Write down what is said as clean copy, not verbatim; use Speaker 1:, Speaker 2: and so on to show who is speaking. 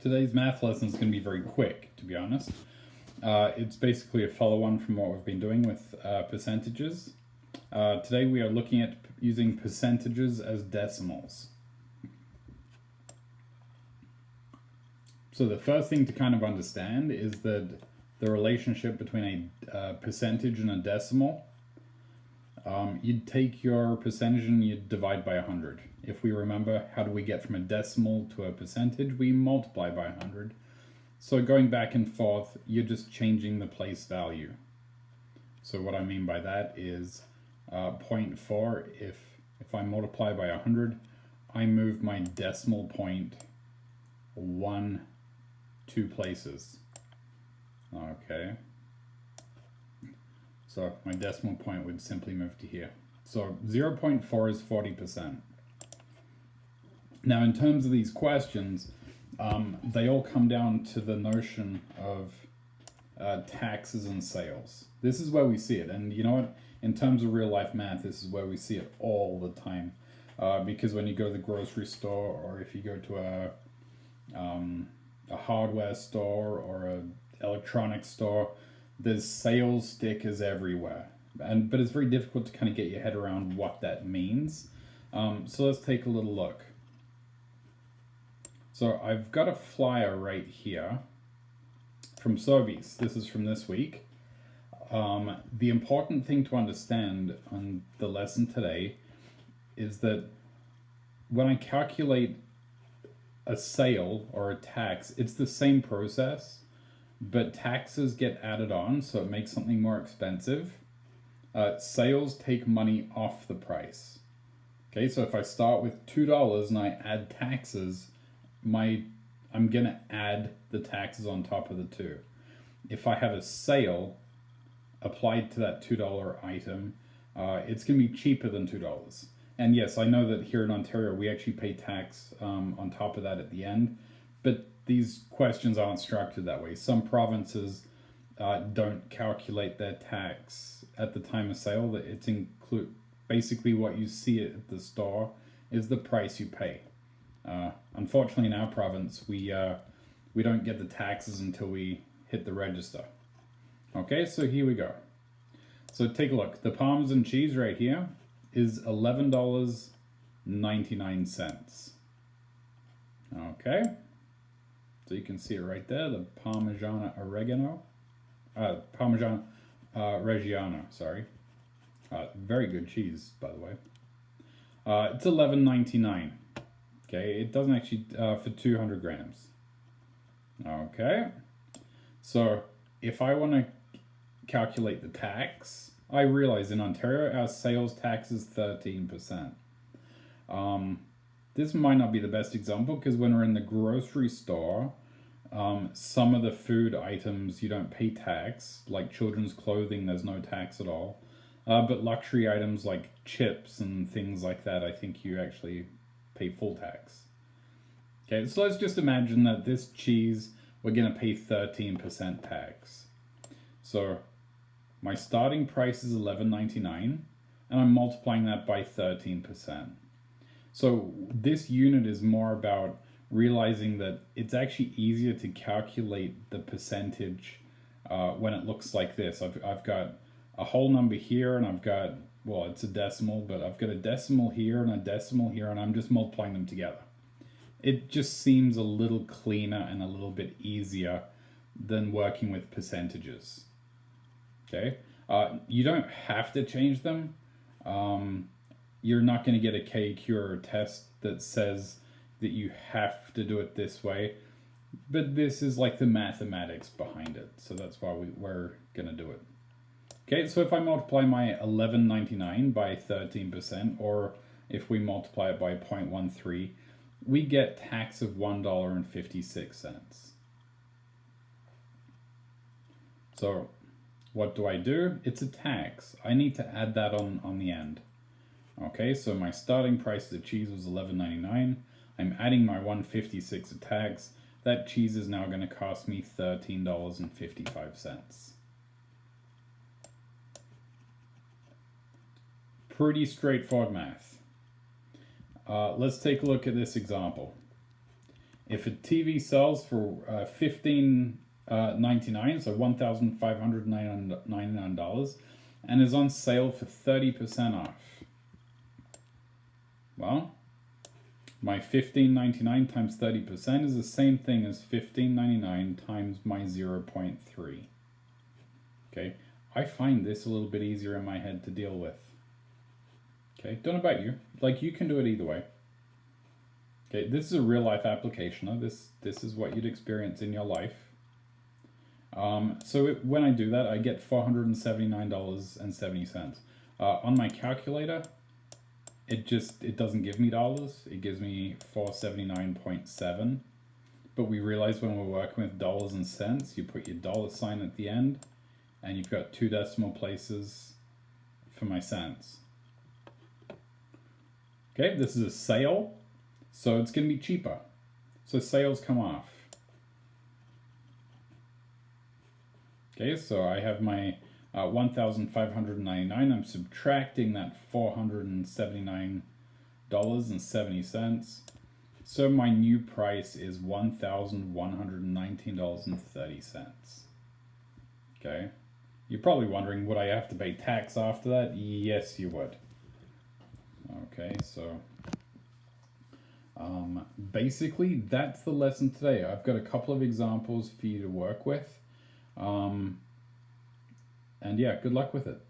Speaker 1: Today's math lesson is going to be very quick, to be honest. It's basically a follow-on from what we've been doing with percentages. Today we are looking at using percentages as decimals. So the first thing to kind of understand is that the relationship between a percentage and a decimal, you'd take your percentage and you'd divide by 100. If we remember, how do we get from a decimal to a percentage? We multiply by 100. So going back and forth, you're just changing the place value. So what I mean by that is 0.4, if I multiply by 100, I move my decimal point 2 places. Okay. So my decimal point would simply move to here. So 0.4 is 40%. Now in terms of these questions, they all come down to the notion of taxes and sales. This is where we see it. And you know what? In terms of real life math, this is where we see it all the time. Because when you go to the grocery store, or if you go to a hardware store or an electronics store, there's sales stickers everywhere. But it's very difficult to kind of get your head around what that means. So let's take a little look. So I've got a flyer right here from Sobeys. This is from this week. The important thing to understand on the lesson today is that when I calculate a sale or a tax, it's the same process, but taxes get added on, so it makes something more expensive. Sales take money off the price. Okay, so if I start with $2 and I add taxes, I'm gonna add the taxes on top of the 2. If I have a sale applied to that $2 item, it's gonna be cheaper than $2. And yes, I know that here in Ontario we actually pay tax on top of that at the end, but these questions aren't structured that way. Some provinces don't calculate their tax at the time of sale. That it's basically what you see at the store is the price you pay. Unfortunately, in our province, we don't get the taxes until we hit the register. Okay, so here we go. So take a look. The Parmesan cheese right here is $11.99. Okay, so you can see it right there. The Parmigiano Reggiano. Sorry, very good cheese, by the way. It's $11.99. Okay, it doesn't actually, for 200 grams. Okay, so if I want to calculate the tax, I realize in Ontario our sales tax is 13%. This might not be the best example because when we're in the grocery store, some of the food items you don't pay tax, like children's clothing, there's no tax at all. But luxury items like chips and things like that, I think you actually pay full tax. Okay, so let's just imagine that this cheese, we're going to pay 13% tax. So my starting price is $11.99, and I'm multiplying that by 13%. So this unit is more about realizing that it's actually easier to calculate the percentage when it looks like this. I've got a whole number here, and I've got, well, it's a decimal, but I've got a decimal here and a decimal here, and I'm just multiplying them together. It just seems a little cleaner and a little bit easier than working with percentages. Okay, you don't have to change them. You're not going to get a KQ test that says that you have to do it this way, but this is like the mathematics behind it, so that's why we're going to do it. Okay, so if I multiply my $11.99 by 13%, or if we multiply it by 0.13, we get tax of $1.56. So what do? It's a tax. I need to add that on the end. Okay, so my starting price of the cheese was $11.99. I'm adding my $1.56 of tax. That cheese is now going to cost me $13.55. Pretty straightforward math. Let's take a look at this example. If a TV sells for $15.99, so $1,599, and is on sale for 30% off, well, my $15.99 times 30% is the same thing as $15.99 times my 0.3. Okay, I find this a little bit easier in my head to deal with. Okay, don't know about you. Like, you can do it either way. Okay, this is a real life application. This is what you'd experience in your life. So when I do that, I get $479.70. On my calculator, it doesn't give me dollars. It gives me 479.7. But we realize when we're working with dollars and cents, you put your dollar sign at the end, and you've got 2 decimal places for my cents. Okay, this is a sale, so it's going to be cheaper. So sales come off. Okay, so I have my $1,599. I'm subtracting that $479.70. So my new price is $1,119.30. Okay, you're probably wondering, would I have to pay tax after that? Yes, you would. Okay, so basically that's the lesson today. I've got a couple of examples for you to work with. And yeah, good luck with it.